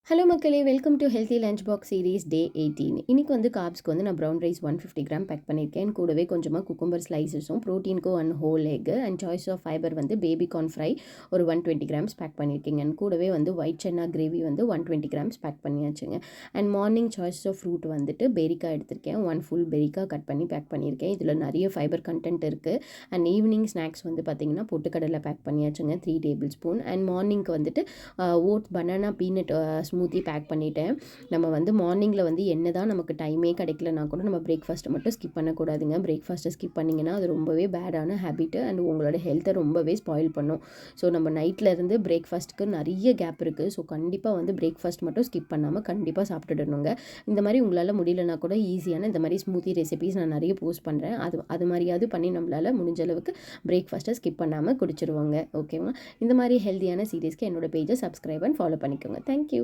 Hello மக்களே, welcome to healthy lunch box series டே 18. இன்றைக்கி வந்து கார்ப்ஸ்க்கு வந்து நான் ப்ரௌன் ரைஸ் 150 கிராம் பேக் பண்ணியிருக்கேன். கூடவே கொஞ்சமாக குக்கும்பர் ஸ்லைசஸும் ப்ரோட்டீனுக்கு 1 whole egg and choice of fibre வந்து பேபி கார்ன் ஃப்ரை ஒரு 120 கிராம்ஸ் பேக் பண்ணியிருக்கேங்க. அண்ட் கூடவே வந்து ஒயிட் சென்னா கிரேவி வந்து 120 கிராம்ஸ் பேக் பண்ணியாச்சுங்க. And morning choice of fruit வந்துட்டு பெரிக்கா எடுத்திருக்கேன். 1 ஃபுல் பெரிக்கா கட் பண்ணி பேக் பண்ணியிருக்கேன். இதில் நிறைய ஃபைபர் கண்டென்ட் இருக்குது. அண்ட் ஈவினிங் ஸ்நாக்ஸ் வந்து பார்த்திங்கன்னா பொட்டுக்கடலை பேக் பண்ணியாச்சுங்க 3 டேபிள் ஸ்பூன். அண்ட் மார்னிங்க்கு வந்துட்டு oats banana peanut smoothie pack பண்ணிட்டேன். நம்ம வந்து மார்னிங்கில் வந்து என்ன தான் நமக்கு டைமே கிடைக்கலனா கூட நம்ம பிரேக்ஃபாஸ்ட்டை மட்டும் ஸ்கிப் பண்ணக்கூடாதுங்க. பிரேக்ஃபாஸ்ட்டை ஸ்கிப் பண்ணிங்கன்னா அது ரொம்பவே பேடான ஹேபிட்டு அண்ட் உங்களோட ஹெல்த்தை ரொம்பவே ஸ்பாயில் பண்ணும். ஸோ நம்ம நைட்டில் இருந்து பிரேக்ஃபாஸ்ட்டுக்கு நிறைய கேப் இருக்குது. ஸோ கண்டிப்பாக வந்து பிரேக்ஃபாஸ்ட் மட்டும் ஸ்கிப் பண்ணாமல் கண்டிப்பாக சாப்பிட்டுடணுங்க. இந்த மாதிரி உங்களால் முடியலனா கூட ஈஸியான இந்த மாதிரி ஸ்மூத்தி ரெசிபீஸ் நான் நிறைய போஸ்ட் பண்ணுறேன். அது மாதிரியாவது பண்ணி நம்மளால் முடிஞ்ச அளவுக்கு பிரேக்ஃபாஸ்ட்டை ஸ்கிப் பண்ணாமல் குடிச்சிருவாங்க. ஓகேவா? இந்த மாதிரி ஹெல்த்தியான சீரீஸ்க்கு என்னோட பேஜை சப்ஸ்கிரைப் அண்ட் ஃபாலோ பண்ணிக்கோங்க. தேங்க்யூ.